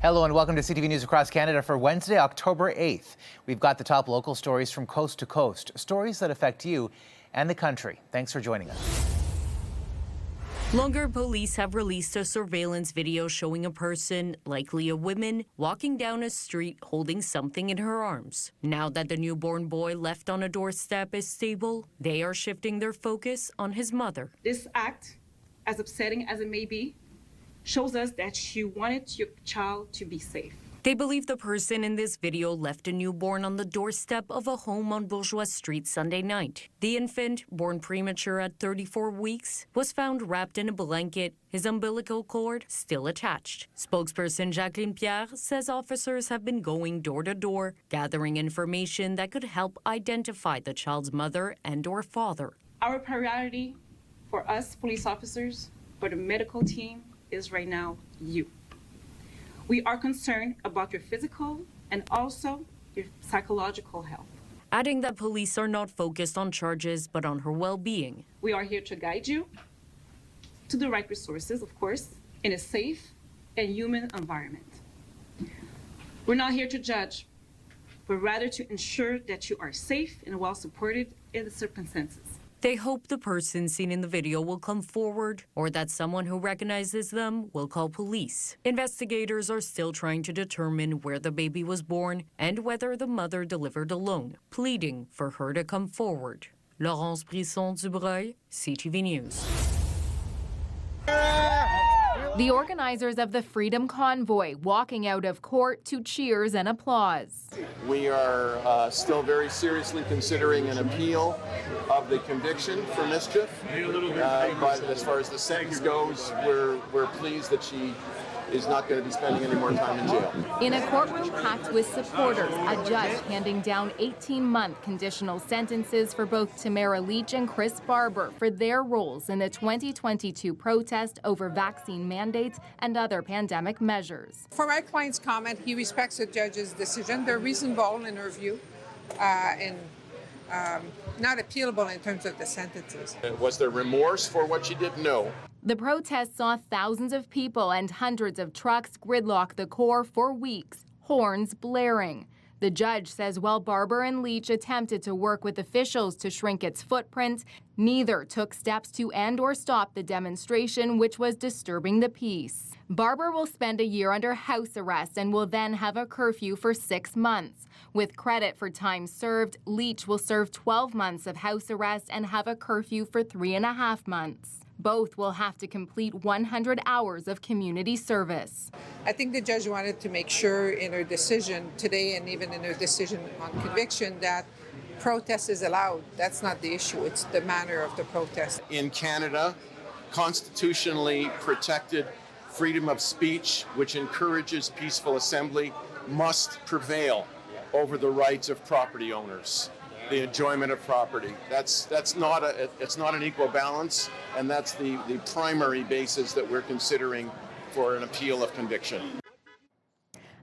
Hello and welcome to CTV News Across Canada for Wednesday, October 8th. We've got the top local stories from coast to coast, stories that affect you and the country. Thanks for joining us. Longer police have released a surveillance video showing a person, likely a woman, walking down a street holding something in her arms. Now that the newborn boy left on a doorstep is stable, they are shifting their focus on his mother. This act, as upsetting as it may be, shows us that you wanted your child to be safe. They believe the person in this video left a newborn on the doorstep of a home on Bourgeois Street Sunday night. The infant, born premature at 34 weeks, was found wrapped in a blanket, his umbilical cord still attached. Spokesperson Jacqueline Pierre says officers have been going door to door, gathering information that could help identify the child's mother and/or father. Our priority for us police officers, for the medical team, is right now you. We are concerned about your physical and also your psychological health. Adding that police are not focused on charges but on her well-being. We are here to guide you to the right resources, of course, in a safe and human environment. We're not here to judge, but rather to ensure that you are safe and well supported in the circumstances. They hope the person seen in the video will come forward or that someone who recognizes them will call police. Investigators are still trying to determine where the baby was born and whether the mother delivered alone, pleading for her to come forward. Laurence Brisson-Dubreuil, CTV News. The organizers of the Freedom Convoy walking out of court to cheers and applause. We are still very seriously considering an appeal of the conviction for mischief, but as far as the sentence goes, we're pleased that she is not going to be spending any more time in jail. In a courtroom packed with supporters, a judge handing down 18-month conditional sentences for both Tamara Leach and Chris Barber for their roles in the 2022 protest over vaccine mandates and other pandemic measures. For my client's comment, he respects the judge's decision. They're reasonable in her view and not appealable in terms of the sentences. Was there remorse for what she did? No. The protest saw thousands of people and hundreds of trucks gridlock the core for weeks, horns blaring. The judge says while Barber and Leach attempted to work with officials to shrink its footprint, neither took steps to and/or stop the demonstration, which was disturbing the peace. Barber will spend a year under house arrest and will then have a curfew for 6 months. With credit for time served, Leach will serve 12 months of house arrest and have a curfew for 3.5 months. Both will have to complete 100 hours of community service. I think the judge wanted to make sure in her decision today and even in her decision on conviction that protest is allowed. That's not the issue. It's the manner of the protest. In Canada, constitutionally protected freedom of speech, which encourages peaceful assembly, must prevail over the rights of property owners, the enjoyment of property. It's not an equal balance, and that's the primary basis that we're considering for an appeal of conviction.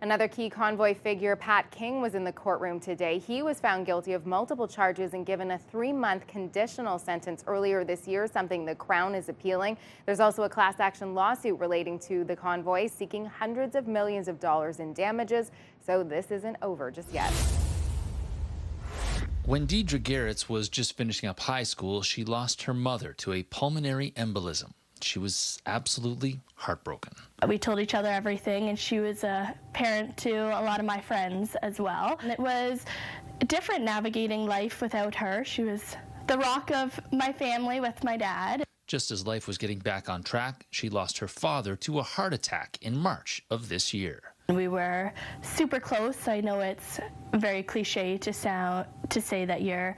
Another key convoy figure, Pat King, was in the courtroom today. He was found guilty of multiple charges and given a 3-month conditional sentence earlier this year, something the Crown is appealing. There's also a class action lawsuit relating to the convoy, seeking hundreds of millions of dollars in damages. So this isn't over just yet. When Deidre Garretts was just finishing up high school, she lost her mother to a pulmonary embolism. She was absolutely heartbroken. We told each other everything, and she was a parent to a lot of my friends as well. And it was different navigating life without her. She was the rock of my family with my dad. Just as life was getting back on track, she lost her father to a heart attack in March of this year. We were super close. I know it's very cliche to say that you're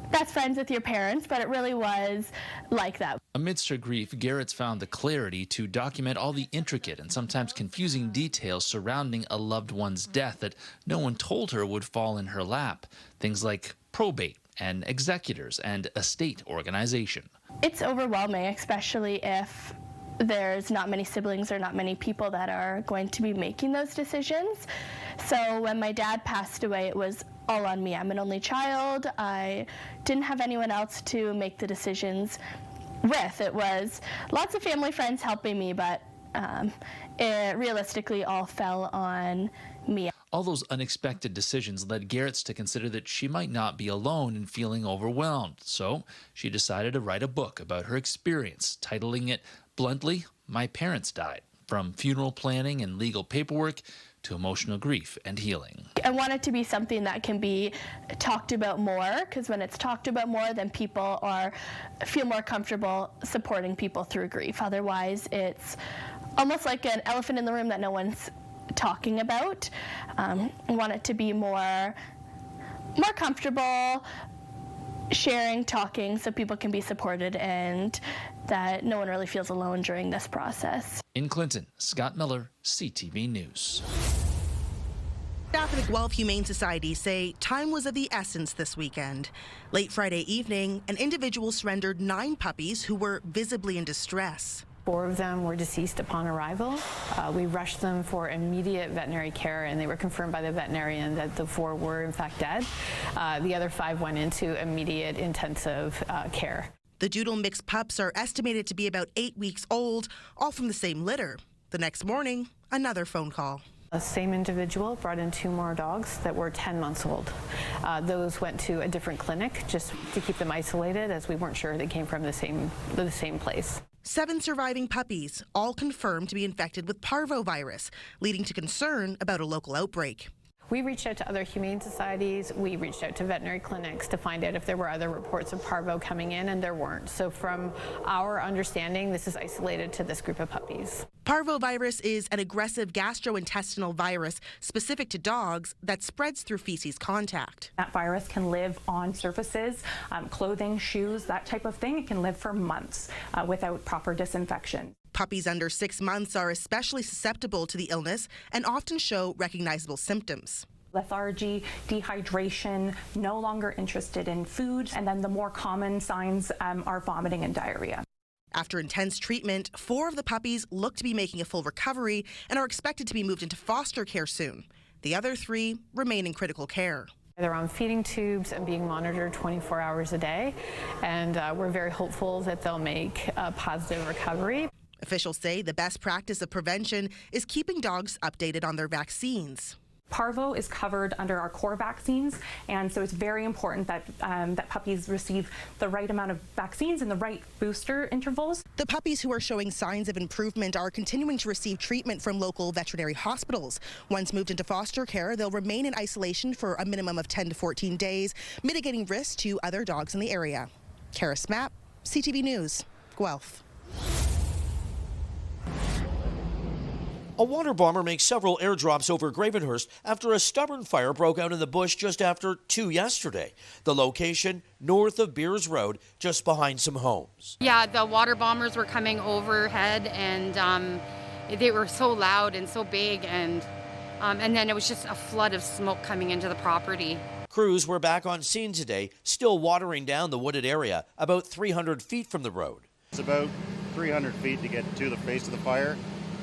best friends with your parents, but it really was like that. Amidst her grief, Garretts found the clarity to document all the intricate and sometimes confusing details surrounding a loved one's death that no one told her would fall in her lap. Things like probate and executors and estate organization. It's overwhelming, especially if there's not many siblings or not many people that are going to be making those decisions. So when my dad passed away, it was all on me. I'm an only child. I didn't have anyone else to make the decisions with. It was lots of family friends helping me, but it realistically all fell on me. All those unexpected decisions led Garretts to consider that she might not be alone in feeling overwhelmed. So she decided to write a book about her experience, titling it bluntly, My Parents Died. From funeral planning and legal paperwork to emotional grief and healing. I want it to be something that can be talked about more, because when it's talked about more, then people feel more comfortable supporting people through grief. Otherwise, it's almost like an elephant in the room that no one's talking about. I want it to be more comfortable sharing, talking, so people can be supported and that no one really feels alone during this process. In Clinton, Scott Miller, CTV News. Staff at the Guelph Humane Society say time was of the essence this weekend. Late Friday evening, an individual surrendered 9 puppies who were visibly in distress. 4 of them were deceased upon arrival. We rushed them for immediate veterinary care, and they were confirmed by the veterinarian that the 4 were in fact dead. The other 5 went into immediate intensive care. The Doodle mixed pups are estimated to be about 8 weeks old, all from the same litter. The next morning, another phone call. The same individual brought in 2 more dogs that were 10 months old. Those went to a different clinic just to keep them isolated, as we weren't sure they came from the same place. 7 surviving puppies, all confirmed to be infected with parvovirus, leading to concern about a local outbreak. We reached out to other humane societies. We reached out to veterinary clinics to find out if there were other reports of parvo coming in, and there weren't. So from our understanding, this is isolated to this group of puppies. Parvovirus is an aggressive gastrointestinal virus specific to dogs that spreads through feces contact. That virus can live on surfaces, clothing, shoes, that type of thing. It can live for months without proper disinfection. Puppies under 6 months are especially susceptible to the illness and often show recognizable symptoms. Lethargy, dehydration, no longer interested in food, and then the more common signs are vomiting and diarrhea. After intense treatment, 4 of the puppies look to be making a full recovery and are expected to be moved into foster care soon. The other 3 remain in critical care. They're on feeding tubes and being monitored 24 hours a day, and we're very hopeful that they'll make a positive recovery. Officials say the best practice of prevention is keeping dogs updated on their vaccines. Parvo is covered under our core vaccines, and so it's very important that that puppies receive the right amount of vaccines and the right booster intervals. The puppies who are showing signs of improvement are continuing to receive treatment from local veterinary hospitals. Once moved into foster care, they'll remain in isolation for a minimum of 10 to 14 days, mitigating risks to other dogs in the area. Kara Smapp, CTV News, Guelph. A water bomber makes several airdrops over Gravenhurst after a stubborn fire broke out in the bush just after 2 yesterday. The location, north of Beers Road, just behind some homes. Yeah, the water bombers were coming overhead, and they were so loud and so big, and then it was just a flood of smoke coming into the property. Crews were back on scene today, still watering down the wooded area, about 300 feet from the road. It's about 300 feet to get to the face of the fire.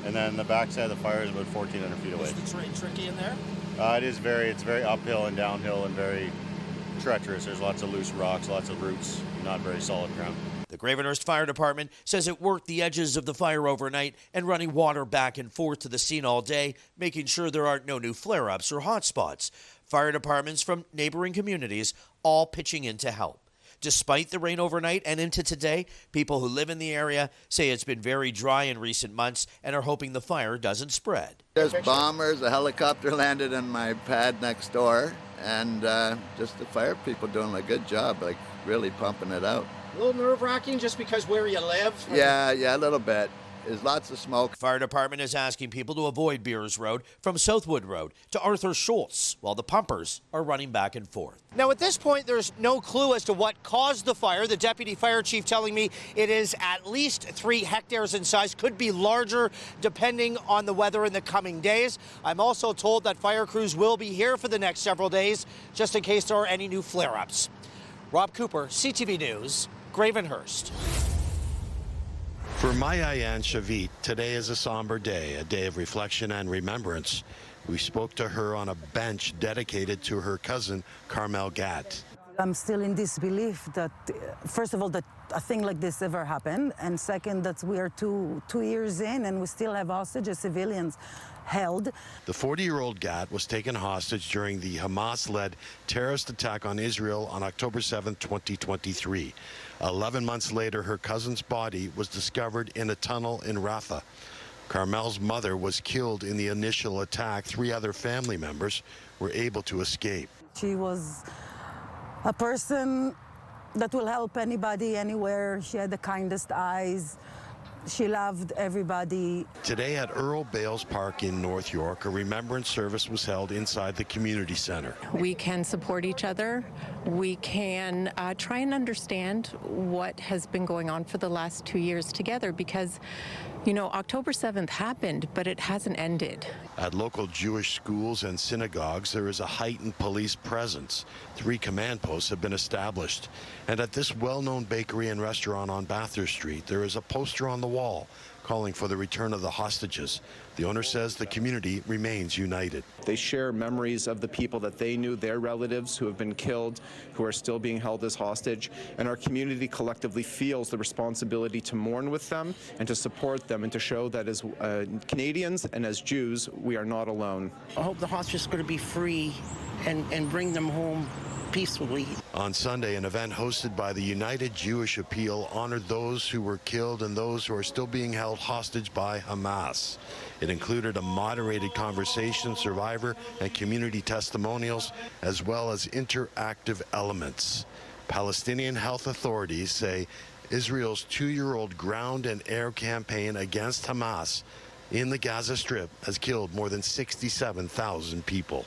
And then the backside of the fire is about 1,400 feet away. Is the terrain tricky in there? It's very uphill and downhill and very treacherous. There's lots of loose rocks, lots of roots, not very solid ground. The Gravenhurst Fire Department says it worked the edges of the fire overnight and running water back and forth to the scene all day, making sure there aren't no new flare-ups or hot spots. Fire departments from neighboring communities all pitching in to help. Despite the rain overnight and into today, people who live in the area say it's been very dry in recent months and are hoping the fire doesn't spread. There's bombers, a helicopter landed on my pad next door, and just the fire people doing a good job, like really pumping it out. A little nerve-wracking just because where you live? Yeah, a little bit. There's lots of smoke. Fire department is asking people to avoid Beers Road from Southwood Road to Arthur Schultz, while the pumpers are running back and forth. Now, at this point, there's no clue as to what caused the fire. The deputy fire chief telling me it is at least 3 hectares in size, could be larger depending on the weather in the coming days. I'm also told that fire crews will be here for the next several days, just in case there are any new flare-ups. Rob Cooper, CTV News, Gravenhurst. For Maya Shavit, today is a somber day, a day of reflection and remembrance. We spoke to her on a bench dedicated to her cousin, Carmel Gatt. I'm still in disbelief that, first of all, that a thing like this ever happened, and second, that we are two years in and we still have hostages, civilians held. The 40-year-old Gat was taken hostage during the Hamas-led terrorist attack on Israel on October 7, 2023. 11 months later, her cousin's body was discovered in a tunnel in Rafah. Carmel's mother was killed in the initial attack. 3 other family members were able to escape. She was a person that will help anybody, anywhere. She had the kindest eyes. She loved everybody. Today at Earl Bales Park in North York, a remembrance service was held inside the community center. We can support each other. We can try and understand what has been going on for the last 2 years together, because, you know, October 7th happened, but it hasn't ended. At local Jewish schools and synagogues, there is a heightened police presence. 3 command posts have been established. And at this well-known bakery and restaurant on Bathurst Street, there is a poster on the wall calling for the return of the hostages. The owner says the community remains united. They share memories of the people that they knew, their relatives who have been killed, who are still being held as hostage, and our community collectively feels the responsibility to mourn with them and to support them and to show that as Canadians and as Jews, we are not alone. I hope the hostages are going to be free and bring them home peacefully. On Sunday, an event hosted by the United Jewish Appeal honored those who were killed and those who are still being held hostage by Hamas. It included a moderated conversation, survivor and community testimonials, as well as interactive elements. Palestinian health authorities say Israel's 2-year-old ground and air campaign against Hamas in the Gaza Strip has killed more than 67,000 people.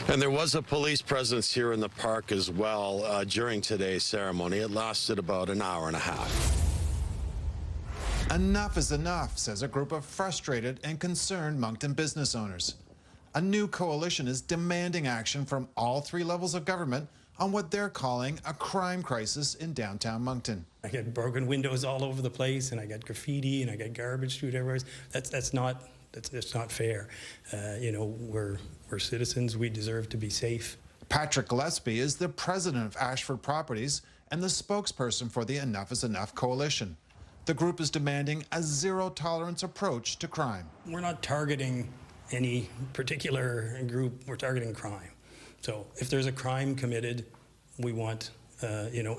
And there was a police presence here in the park as well during today's ceremony. It lasted about an hour and a half. Enough is enough, says a group of frustrated and concerned Moncton business owners. A new coalition is demanding action from all 3 levels of government on what they're calling a crime crisis in downtown Moncton. I get broken windows all over the place, and I get graffiti, and I get garbage strewn everywhere. That's not fair. You know, we're citizens. We deserve to be safe. Patrick Gillespie is the president of Ashford Properties and the spokesperson for the Enough is Enough coalition. The group is demanding a zero-tolerance approach to crime. We're not targeting any particular group. We're targeting crime. So if there's a crime committed, we want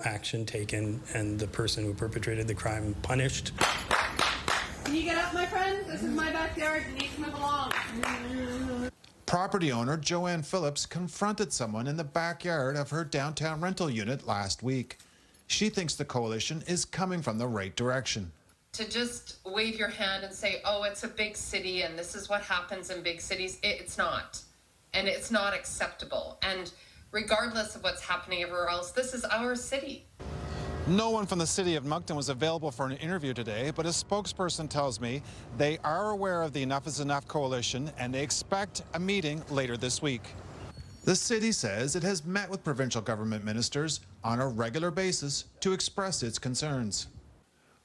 action taken and the person who perpetrated the crime punished. Can you get up, my friend? This is my backyard. You need to move along. Property owner Joanne Phillips confronted someone in the backyard of her downtown rental unit last week. She thinks the coalition is coming from the right direction. To just wave your hand and say, oh, it's a big city and this is what happens in big cities, it's not. And it's not acceptable. And regardless of what's happening everywhere else, this is our city. No one from the city of Moncton was available for an interview today, but a spokesperson tells me they are aware of the Enough is Enough coalition and they expect a meeting later this week. The city says it has met with provincial government ministers on a regular basis to express its concerns.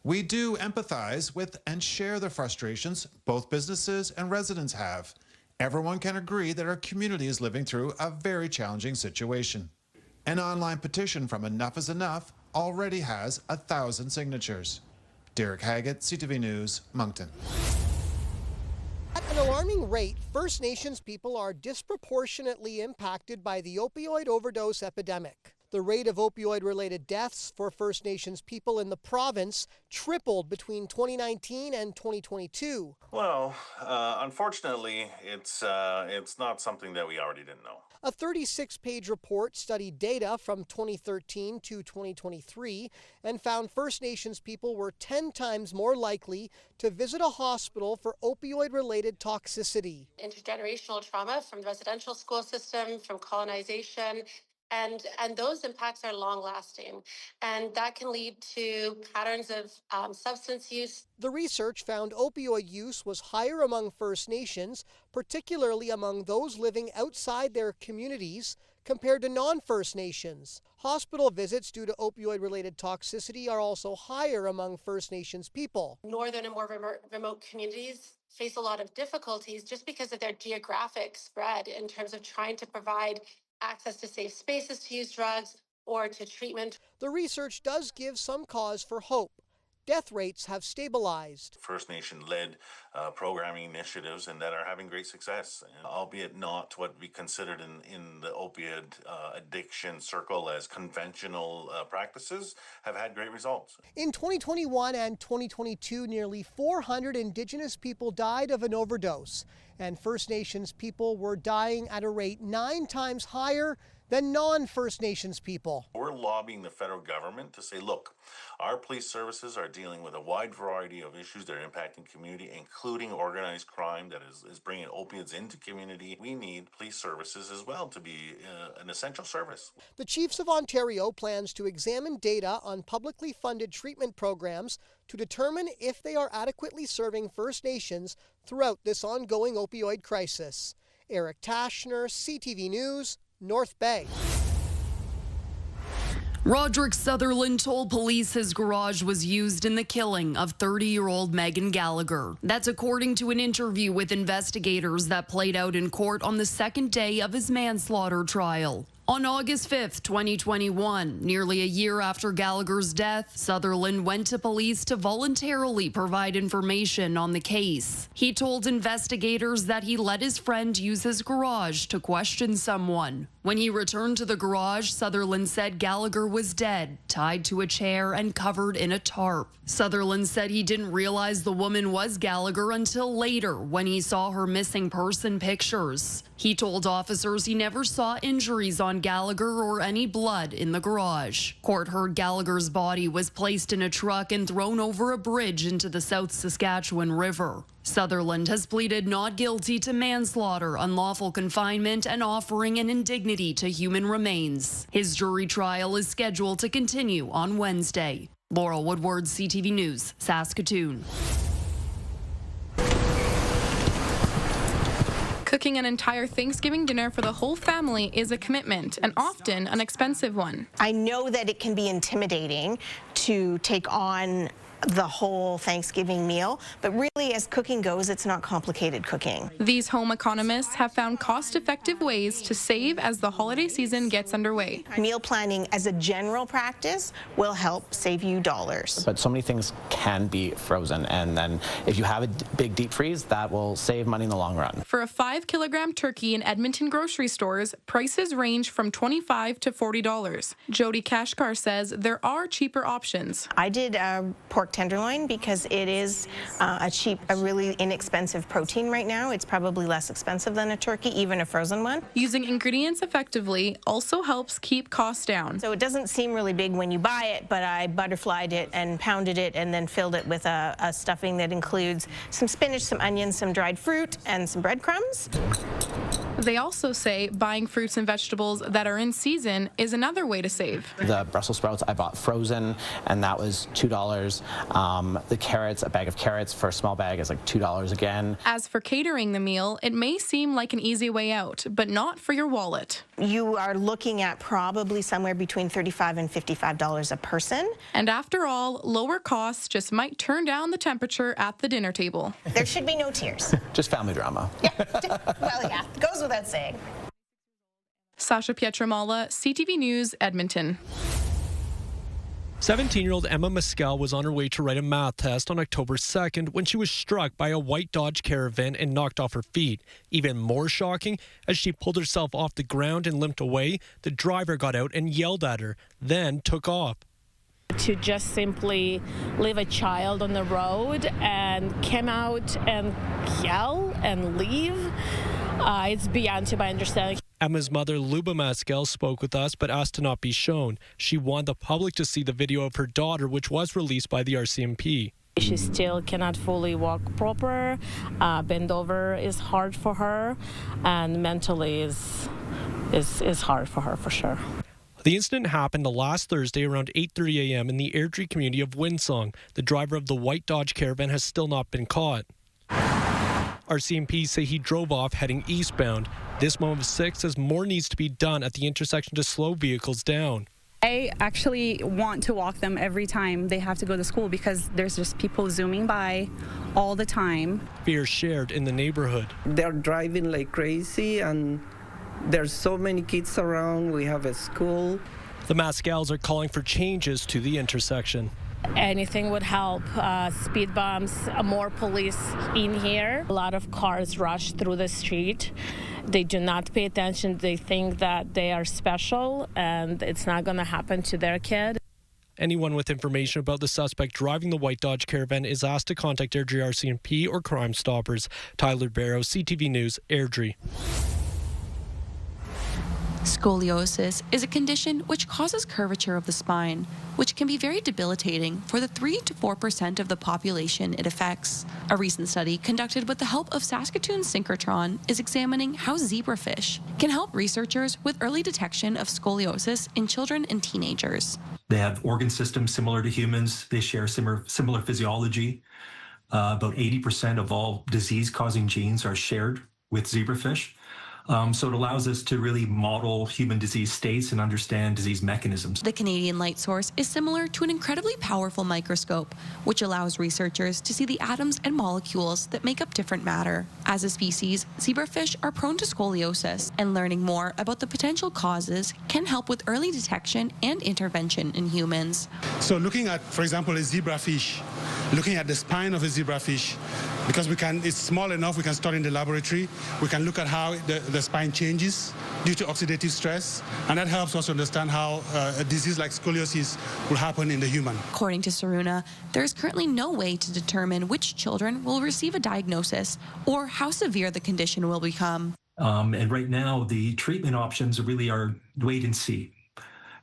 We do empathize with and share the frustrations both businesses and residents have. Everyone can agree that our community is living through a very challenging situation. An online petition from Enough is Enough already has 1,000 signatures. Derek Haggett, CTV News, Moncton. At an alarming rate, First Nations people are disproportionately impacted by the opioid overdose epidemic. The rate of opioid-related deaths for First Nations people in the province tripled between 2019 and 2022. Well, unfortunately, it's not something that we already didn't know. A 36-page report studied data from 2013 to 2023 and found First Nations people were 10 times more likely to visit a hospital for opioid-related toxicity. Intergenerational trauma from the residential school system, from colonization, and those impacts are long-lasting, and that can lead to patterns of substance use. The research found opioid use was higher among First Nations, particularly among those living outside their communities, compared to non-First Nations. Hospital visits due to opioid-related toxicity are also higher among First Nations people. Northern and more remote communities face a lot of difficulties just because of their geographic spread in terms of trying to provide access to safe spaces to use drugs, or to treatment. The research does give some cause for hope. Death rates have stabilized. First Nation-led programming initiatives and that are having great success, and albeit not what we considered in the opioid addiction circle as conventional practices, have had great results. In 2021 and 2022, nearly 400 Indigenous people died of an overdose, and First Nations people were dying at a rate 9 times higher than non-First Nations people. We're lobbying the federal government to say, look, our police services are dealing with a wide variety of issues that are impacting community, including organized crime that is bringing opioids into community. We need police services as well to be an essential service. The Chiefs of Ontario plans to examine data on publicly funded treatment programs to determine if they are adequately serving First Nations throughout this ongoing opioid crisis. Eric Tashner, CTV News, North Bay. Roderick Sutherland told police his garage was used in the killing of 30-year-old Megan Gallagher. That's according to an interview with investigators that played out in court on the second day of his manslaughter trial. On August 5th, 2021, nearly a year after Gallagher's death, Sutherland went to police to voluntarily provide information on the case. He told investigators that he let his friend use his garage to question someone. When he returned to the garage, Sutherland said Gallagher was dead, tied to a chair and covered in a tarp. Sutherland said he didn't realize the woman was Gallagher until later when he saw her missing person pictures. He told officers he never saw injuries on Gallagher or any blood in the garage. Court heard Gallagher's body was placed in a truck and thrown over a bridge into the South Saskatchewan River. Sutherland has pleaded not guilty to manslaughter, unlawful confinement, and offering an indignity to human remains. His jury trial is scheduled to continue on Wednesday. Laurel Woodward, CTV News, Saskatoon. Cooking an entire Thanksgiving dinner for the whole family is a commitment, and often an expensive one. I know that it can be intimidating to take on the whole Thanksgiving meal, but really as cooking goes, it's not complicated cooking. These home economists have found cost-effective ways to save as the holiday season gets underway. Meal planning as a general practice will help save you dollars. But so many things can be frozen, and then if you have a big deep freeze, that will save money in the long run. For a 5-kilogram turkey in Edmonton grocery stores, prices range from $25 to $40. Jody Kashkar says there are cheaper options. I did pork tenderloin because it is a really inexpensive protein right now. It's probably less expensive than a turkey, even a frozen one. Using ingredients effectively also helps keep costs down. So it doesn't seem really big when you buy it, but I butterflied it and pounded it and then filled it with a stuffing that includes some spinach, some onions, some dried fruit, and some breadcrumbs. They also say buying fruits and vegetables that are in season is another way to save. The Brussels sprouts I bought frozen, and that was $2. The carrots, a bag of carrots for a small bag is like $2 again. As for catering the meal, it may seem like an easy way out, but not for your wallet. You are looking at probably somewhere between $35 and $55 a person. And after all, lower costs just might turn down the temperature at the dinner table. There should be no tears. Just family drama. Well, yeah, goes without saying. Sasha Pietramala, CTV News, Edmonton. 17-year-old Emma Mescal was on her way to write a math test on October 2nd when she was struck by a white Dodge Caravan and knocked off her feet. Even more shocking, as she pulled herself off the ground and limped away, the driver got out and yelled at her, then took off. To just simply leave a child on the road and come out and yell and leave, it's beyond to my understanding. Emma's mother, Luba Mescal, spoke with us but asked to not be shown. She wanted the public to see the video of her daughter, which was released by the RCMP. She still cannot fully walk proper. Bend over is hard for her, and mentally is hard for her for sure. The incident happened last Thursday around 8:30 a.m. in the Airdrie community of Windsong. The driver of the white Dodge Caravan has still not been caught. RCMP say he drove off heading eastbound. This Mom of 6 says more needs to be done at the intersection to slow vehicles down. I actually want to walk them every time they have to go to school because there's just people zooming by all the time. Fear shared in the neighborhood. They're driving like crazy and There's so many kids around. We have a school. The Maskals are calling for changes to the intersection. Anything would help. Speed bumps, more police in here. A lot of cars rush through the street. They do not pay attention. They think that they are special and it's not going to happen to their kid. Anyone with information about the suspect driving the white Dodge Caravan is asked to contact Airdrie RCMP or Crime Stoppers. Tyler Barrow, CTV News, Airdrie. Scoliosis is a condition which causes curvature of the spine, which can be very debilitating for the 3 to 4% of the population it affects. A recent study conducted with the help of Saskatoon's synchrotron is examining how zebrafish can help researchers with early detection of scoliosis in children and teenagers. They have organ systems similar to humans. They share similar physiology. About 80% of all disease-causing genes are shared with zebrafish. So it allows us to really model human disease states and understand disease mechanisms. The Canadian light source is similar to an incredibly powerful microscope, which allows researchers to see the atoms and molecules that make up different matter. As a species, zebrafish are prone to scoliosis, and learning more about the potential causes can help with early detection and intervention in humans. So looking at, for example, a zebrafish, looking at the spine of a zebrafish, because it's small enough, we can study in the laboratory. We can look at how the spine changes due to oxidative stress, and that helps us understand how a disease like scoliosis will happen in the human. According to Saruna, there is currently no way to determine which children will receive a diagnosis or how severe the condition will become. And right now, the treatment options really are wait and see.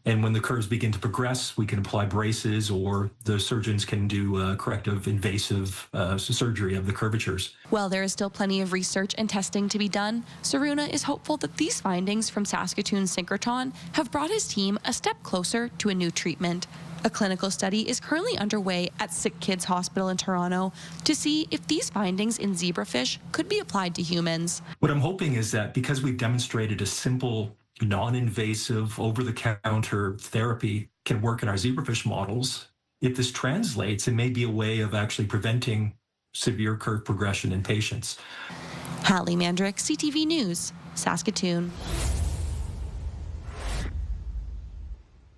And when the curves begin to progress, we can apply braces, or the surgeons can do corrective invasive surgery of the curvatures. While there is still plenty of research and testing to be done, Saruna is hopeful that these findings from Saskatoon's synchrotron have brought his team a step closer to a new treatment. A clinical study is currently underway at Sick Kids Hospital in Toronto to see if these findings in zebrafish could be applied to humans. What I'm hoping is that because we've demonstrated a simple non-invasive, over-the-counter therapy can work in our zebrafish models, if this translates, it may be a way of actually preventing severe curve progression in patients. Hallie Mandrick, CTV News, Saskatoon.